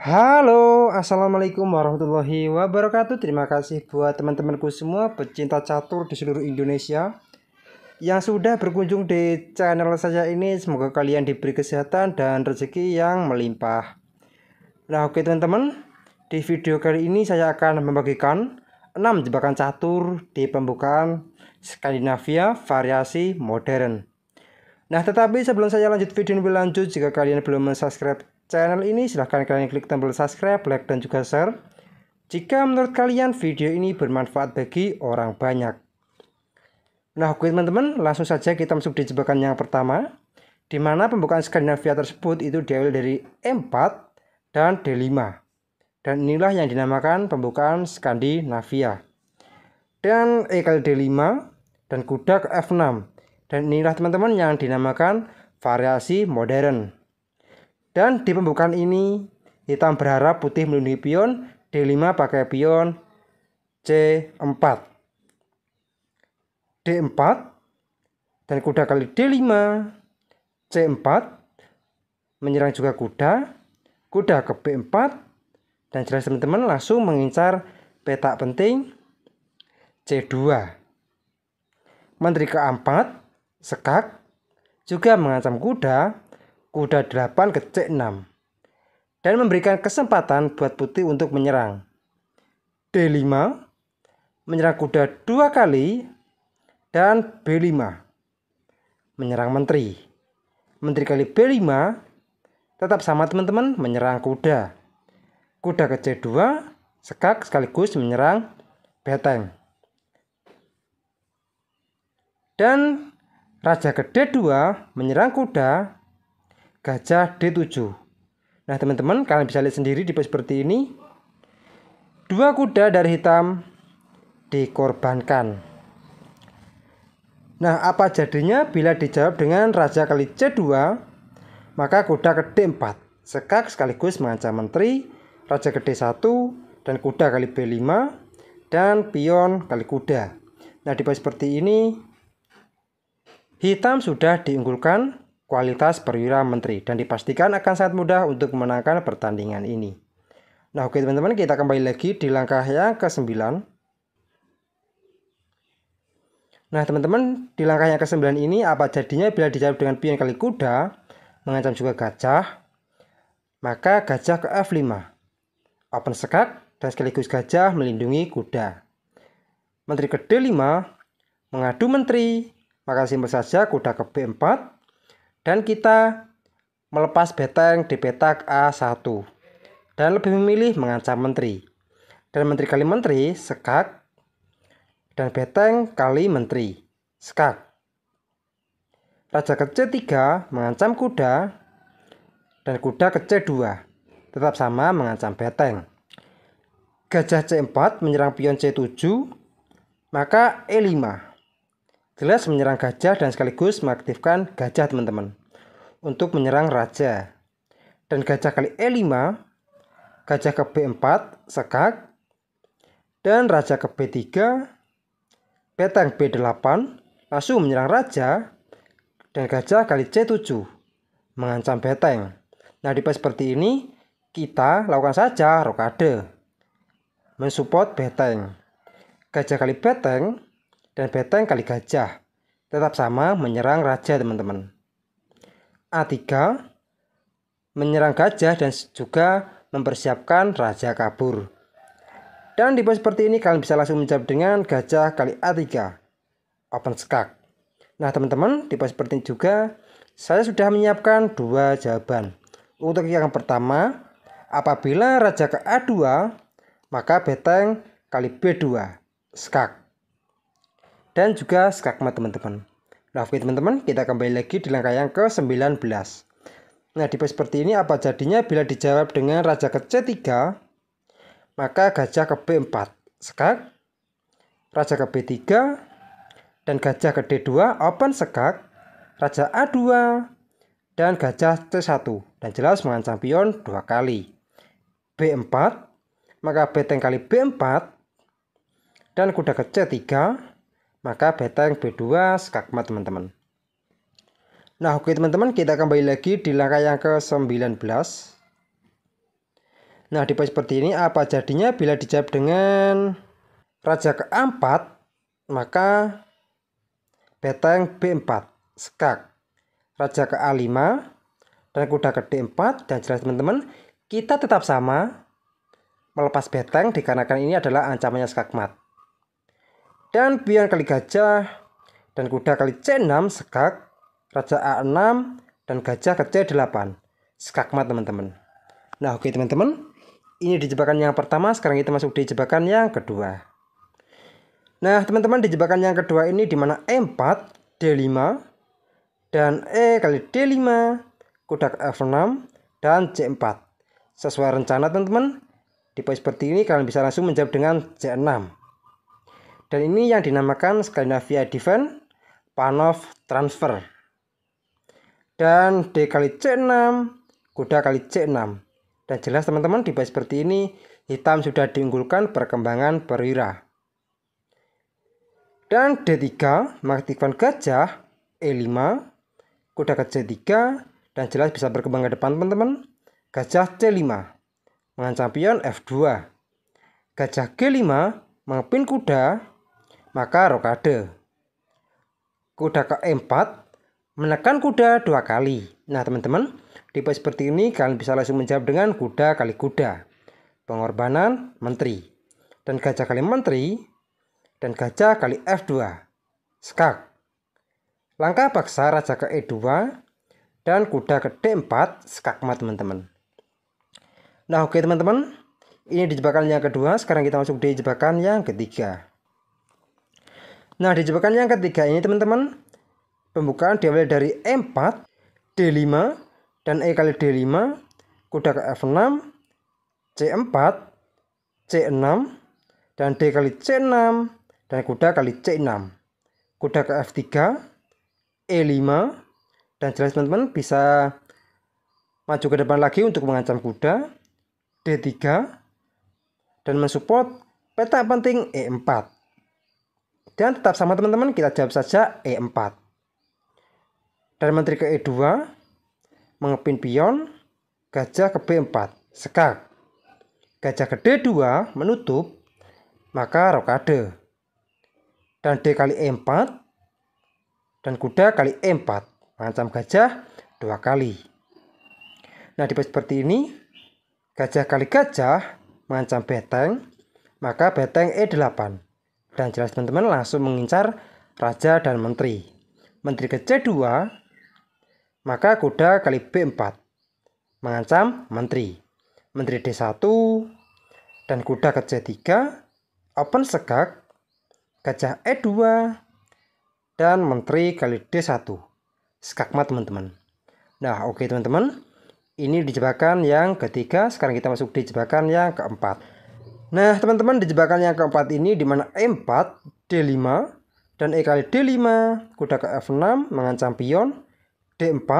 Halo, assalamualaikum warahmatullahi wabarakatuh. Terima kasih buat teman-temanku semua pecinta catur di seluruh Indonesia yang sudah berkunjung di channel saya ini. Semoga kalian diberi kesehatan dan rezeki yang melimpah. Nah, oke teman-teman, di video kali ini saya akan membagikan 6 jebakan catur di pembukaan Skandinavia variasi modern. Nah, tetapi sebelum saya lanjut video lebih lanjut, jika kalian belum subscribe channel ini, silahkan kalian klik tombol subscribe, like, dan juga share jika menurut kalian video ini bermanfaat bagi orang banyak. Nah, oke teman-teman, langsung saja kita masuk di jebakan yang pertama, di mana pembukaan Skandinavia tersebut itu diambil dari E4 dan D5. Dan inilah yang dinamakan pembukaan Skandinavia. Dan E kali D5 dan kuda ke F6. Dan inilah teman-teman yang dinamakan variasi modern. Dan di pembukaan ini hitam berharap putih melindungi pion, D5 pakai pion C4. D4 dan kuda kali D5, C4, menyerang juga kuda ke B4, dan jelas teman-teman langsung mengincar petak penting C2. Menteri ke-4, sekak, juga mengancam kuda 8 ke C6, dan memberikan kesempatan buat putih untuk menyerang. D5, menyerang kuda 2 kali, dan B5, menyerang menteri. Menteri kali B5, tetap sama teman-teman, menyerang kuda. Kuda ke C2, sekak sekaligus menyerang beteng. Dan raja ke D2 menyerang kuda, gajah D7. Nah teman-teman, kalian bisa lihat sendiri di pos seperti ini. Dua kuda dari hitam dikorbankan. Nah, apa jadinya bila dijawab dengan raja kali C2? Maka kuda ke D4, sekak sekaligus mengancam menteri, raja ke D1, dan kuda kali B5, dan pion kali kuda. Nah, di pos seperti ini hitam sudah diunggulkan kualitas perwira menteri dan dipastikan akan sangat mudah untuk memenangkan pertandingan ini. Nah, oke teman-teman, kita kembali lagi di langkah yang ke-9. Nah, teman-teman, di langkah yang ke-9 ini apa jadinya bila dijawab dengan pion kali kuda, mengancam juga gajah, maka gajah ke F5, open sekak, dan sekaligus gajah melindungi kuda. Menteri ke D5, mengadu menteri, maka simpel saja kuda ke B4, dan kita melepas beteng di petak A1, dan lebih memilih mengancam menteri. Dan menteri kali menteri, sekak, dan beteng kali menteri, sekak. Raja ke C3 mengancam kuda, dan kuda ke C2, tetap sama mengancam beteng. Gajah C4 menyerang pion C7, maka E5. Jelas menyerang gajah dan sekaligus mengaktifkan gajah teman-teman untuk menyerang raja. Dan gajah kali E5, gajah ke B4, sekak, dan raja ke B3, beteng B8, langsung menyerang raja, dan gajah kali C7, mengancam beteng. Nah, di pas seperti ini, kita lakukan saja rokade, mensupport beteng. Gajah kali beteng, dan beteng kali gajah, tetap sama menyerang raja teman-teman. A3, menyerang gajah dan juga mempersiapkan raja kabur. Dan di pos seperti ini kalian bisa langsung menjawab dengan gajah kali A3, open skak. Nah teman-teman, di pos seperti ini juga saya sudah menyiapkan dua jawaban. Untuk yang pertama, apabila raja ke A2, maka beteng kali B2, skak. Dan juga skakmat teman-teman. Nah oke teman-teman, kita kembali lagi di langkah yang ke-19. Nah di pos seperti ini apa jadinya bila dijawab dengan raja ke C3, maka gajah ke B4, skak, raja ke B3, dan gajah ke D2, open sekak, raja A2, dan gajah C1, dan jelas mengancam pion 2 kali. B4, maka beteng kali B4, dan kuda ke C3, maka beteng B2 skakmat teman-teman. Nah oke teman-teman, kita kembali lagi di langkah yang ke-19. Nah, di poin seperti ini apa jadinya bila dijawab dengan raja ke-4, maka beteng B4, skak. Raja ke A5 dan kuda ke D4, dan jelas teman-teman, kita tetap sama melepas beteng dikarenakan ini adalah ancamannya skak mat. Dan pion kali gajah dan kuda kali C6, skak. Raja A6 dan gajah ke C8, skak mat teman-teman. Nah, oke teman-teman, ini di jebakan yang pertama. Sekarang kita masuk di jebakan yang kedua. Nah teman-teman, di jebakan yang kedua ini dimana E4, D5 dan E kali D5, kuda ke F6 dan C4. Sesuai rencana teman-teman, di poin seperti ini kalian bisa langsung menjawab dengan C6. Dan ini yang dinamakan Scandinavia Defense Panov Transfer. Dan D kali C6, kuda kali C6. Dan jelas teman-teman, di poin seperti ini hitam sudah diunggulkan perkembangan perwira. Dan D3 mengaktifkan gajah, E5, kuda ke C3, dan jelas bisa berkembang ke depan teman-teman. Gajah C5 mengancam pion F2. Gajah G5 mengepin kuda, maka rokade. Kuda ke E4 menekan kuda 2 kali. Nah teman-teman, di poin seperti ini kalian bisa langsung menjawab dengan kuda kali kuda, pengorbanan menteri. Dan gajah kali menteri, dan gajah kali F2, skak. Langkah paksa raja ke E2 dan kuda ke D4, skak mat teman-teman. Nah oke teman-teman, ini di jebakan yang kedua. Sekarang kita masuk di jebakan yang ketiga. Nah di jebakan yang ketiga ini teman-teman, pembukaan diawali dari E4, D5 dan E kali D5, kuda ke F6, C4, C6 dan D kali C6 dan kuda kali C6, kuda ke F3, E5, dan jelas teman-teman bisa maju ke depan lagi untuk mengancam kuda, D3, dan mensupport peta penting E4. Dan tetap sama teman-teman, kita jawab saja E4. Dan menteri ke E2 mengepin pion, gajah ke B4, skak. Gajah ke D2 menutup, maka rokade. Dan D kali E4 dan kuda kali E4 mengancam gajah 2 kali. Nah di poin seperti ini, gajah kali gajah mengancam beteng, maka beteng E8. Dan jelas teman-teman langsung mengincar raja dan menteri. Menteri ke C2, maka kuda kali B4 mengancam menteri. Menteri D1 dan kuda ke C3, open skak, gajah E2 dan menteri kali D1, skak mat teman-teman. Nah oke teman-teman, ini di jebakan yang ketiga. Sekarang kita masuk di jebakan yang keempat. Nah teman-teman, di jebakan yang keempat ini dimana E4, D5 dan E kali D5, kuda ke F6 mengancam pion, D4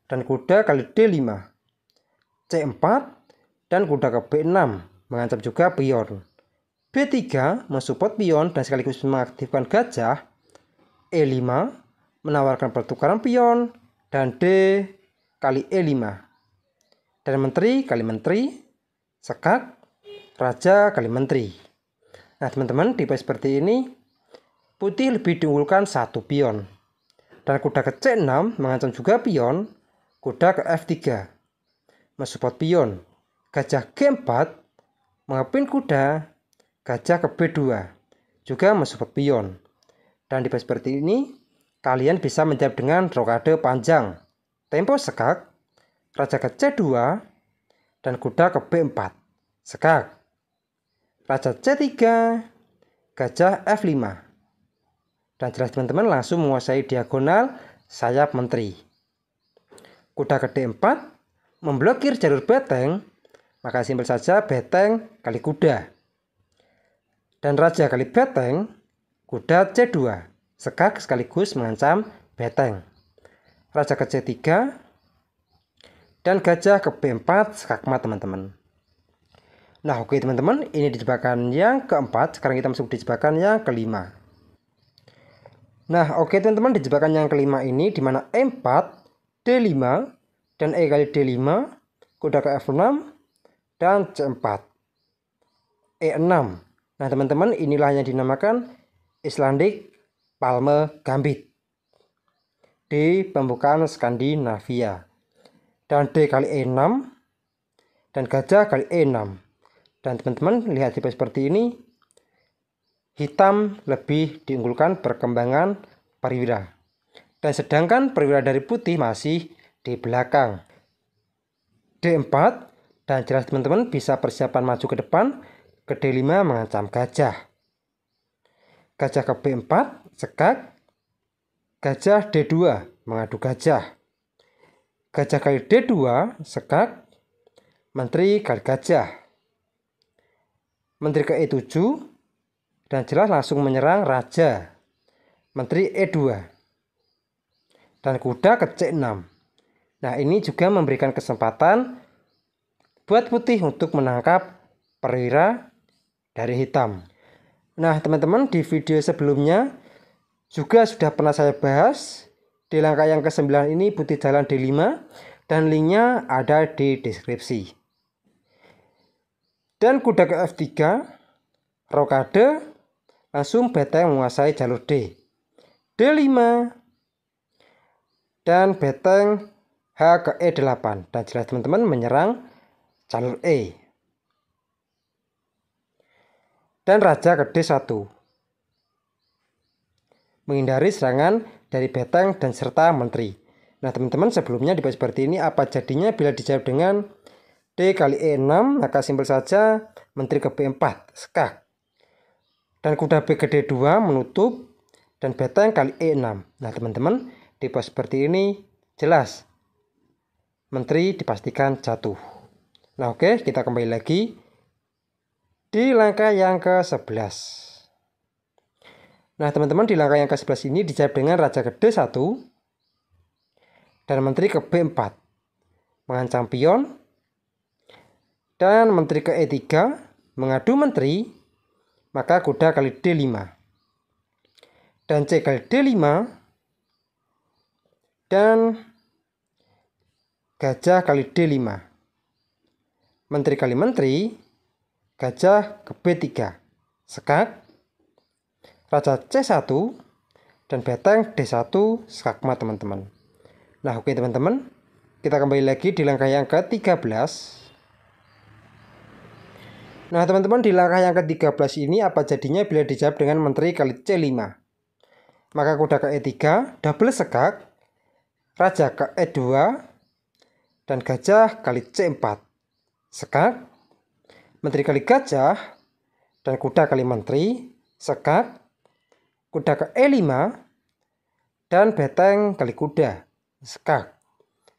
dan kuda kali D5, C4 dan kuda ke B6 mengancam juga pion, B3 mensupport pion dan sekaligus mengaktifkan gajah, E5 menawarkan pertukaran pion, dan D kali E5, dan menteri kali menteri, skak, raja kali menteri. Nah teman-teman, di poin seperti ini putih lebih diunggulkan 1 pion. Dan kuda ke C6 mengancam juga pion, kuda ke F3 mensupport pion, gajah G4 mengepin kuda, gajah ke B2 juga mensupport pion. Dan di poin seperti ini kalian bisa menjawab dengan rokade panjang, tempo skak, raja ke C2 dan kuda ke B4, skak, raja C3, gajah F5. Dan jelas teman-teman langsung menguasai diagonal sayap menteri. Kuda ke D4 memblokir jalur beteng, maka simpel saja beteng kali kuda. Dan raja kali beteng, kuda C2, skak sekaligus mengancam beteng. Raja ke C3 dan gajah ke B4, skak mat teman-teman. Nah oke teman-teman, ini di jebakan yang keempat. Sekarang kita masuk di jebakan yang kelima. Nah oke teman-teman, di jebakan yang kelima ini dimana E4, D5 dan E kali D5, kuda ke F6, dan C4. E6. Nah teman-teman, inilah yang dinamakan Icelandic Palme Gambit di pembukaan Skandinavia. Dan D kali E6 dan gajah kali E6. Dan teman-teman lihat seperti ini, hitam lebih diunggulkan perkembangan perwira. Dan sedangkan perwira dari putih masih di belakang. D4 dan jelas teman-teman bisa persiapan maju ke depan. Ke D5 mengancam gajah. Gajah ke B4 sekak. Gajah D2 mengadu gajah. Gajah kali D2 sekak. Menteri kali gajah. Menteri ke E7 dan jelas langsung menyerang raja. Menteri E2 dan kuda ke C6. Nah ini juga memberikan kesempatan buat putih untuk menangkap perwira dari hitam. Nah teman-teman, di video sebelumnya juga sudah pernah saya bahas. Di langkah yang ke-9 ini putih jalan D5 dan linknya ada di deskripsi. Dan kuda ke F3, rokade, langsung beteng menguasai jalur D. D5 dan beteng H ke E8 dan jelas teman-teman menyerang jalur E. Dan raja ke D1 menghindari serangan dari beteng dan serta menteri. Nah teman-teman, sebelumnya di seperti ini apa jadinya bila dijawab dengan D kali E6, maka simpel saja menteri ke B4 sekak. Dan kuda B ke D2 menutup dan beteng kali E6. Nah teman-teman, di pos seperti ini jelas menteri dipastikan jatuh. Nah oke, kita kembali lagi di langkah yang ke-11. Nah teman-teman, di langkah yang ke-11 ini dijawab dengan raja ke D1 dan menteri ke B4 mengancam pion. Dan menteri ke E3 mengadu menteri, maka kuda kali D5 dan C kali D5 dan gajah kali D5. Menteri kali menteri, gajah ke B3 sekak. Raja C1 dan beteng D1 skakmat teman-teman. Nah oke teman-teman, kita kembali lagi di langkah yang ke-13. Nah teman-teman, di langkah yang ke-13 ini apa jadinya bila dijawab dengan menteri kali C5. Maka kuda ke E3 double sekak, raja ke E2 dan gajah kali C4 sekak. Menteri kali gajah dan kuda kali menteri sekak. Kuda ke E5 dan beteng kali kuda sekak.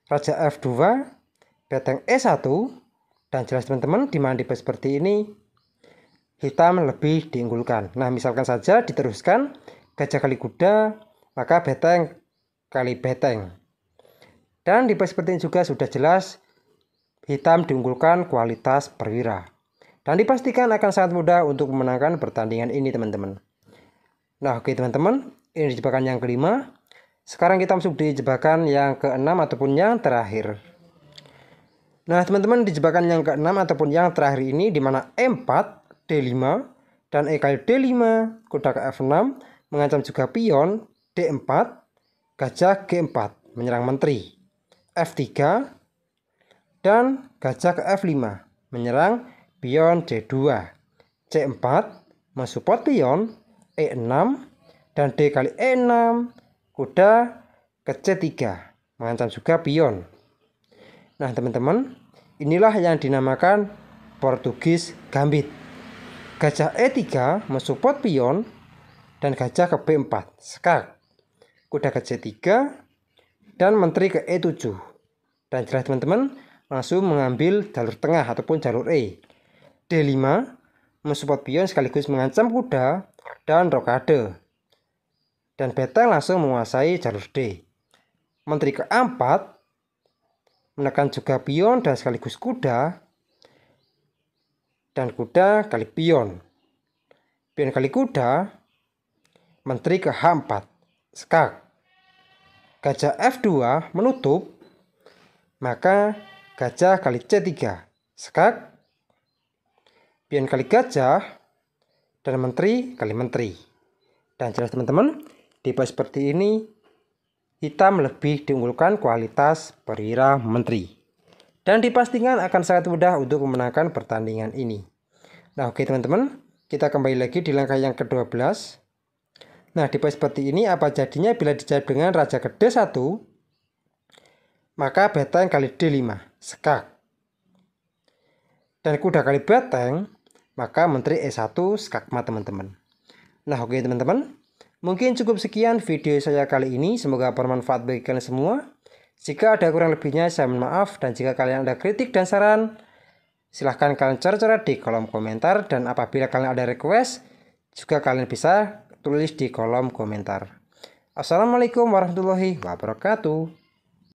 Raja F2, beteng E1 dan jelas teman-teman di mana seperti ini hitam lebih diunggulkan. Nah misalkan saja diteruskan gajah kali kuda, maka beteng kali beteng. Dan di seperti ini juga sudah jelas hitam diunggulkan kualitas perwira. Dan dipastikan akan sangat mudah untuk memenangkan pertandingan ini teman-teman. Nah oke teman-teman, ini jebakan yang kelima. Sekarang kita masuk di jebakan yang ke-6 ataupun yang terakhir. Nah teman-teman, di jebakan yang ke-6 ataupun yang terakhir ini dimana E4, D5 dan E kali D5, kuda ke F6 mengancam juga pion, D4, gajah G4 menyerang menteri, F3 dan gajah ke F5 menyerang pion D2, C4 mensupport pion, E6 dan D kali E6, kuda ke C3 mengancam juga pion. Nah teman-teman, inilah yang dinamakan Portugis Gambit. Gajah E3 mensupport pion dan gajah ke B4 sekak, kuda ke C3 dan menteri ke E7. Dan jelas teman-teman langsung mengambil jalur tengah ataupun jalur E. D5 mensupport pion sekaligus mengancam kuda dan rokade. Dan beteng langsung menguasai jalur D. Menteri ke A4 menekan juga pion dan sekaligus kuda. Dan kuda kali pion. Pion kali kuda. Menteri ke H4 skak. Gajah F2 menutup. Maka gajah kali C3 skak. pion kali gajah, dan menteri kali menteri. Dan jelas teman-teman, di poin seperti ini hitam lebih diunggulkan kualitas perwira menteri. Dan dipastikan akan sangat mudah untuk memenangkan pertandingan ini. Nah oke teman-teman, kita kembali lagi di langkah yang ke-12. Nah di poin seperti ini apa jadinya bila dijawab dengan raja ke D1, maka beteng kali D5, sekak. Dan kuda kali beteng, maka menteri E1 skakmat teman-teman. Nah oke teman-teman, mungkin cukup sekian video saya kali ini. Semoga bermanfaat bagi kalian semua. Jika ada kurang lebihnya saya mohon maaf. Dan jika kalian ada kritik dan saran, silahkan kalian coret-coret di kolom komentar. Dan apabila kalian ada request, juga kalian bisa tulis di kolom komentar. Assalamualaikum warahmatullahi wabarakatuh.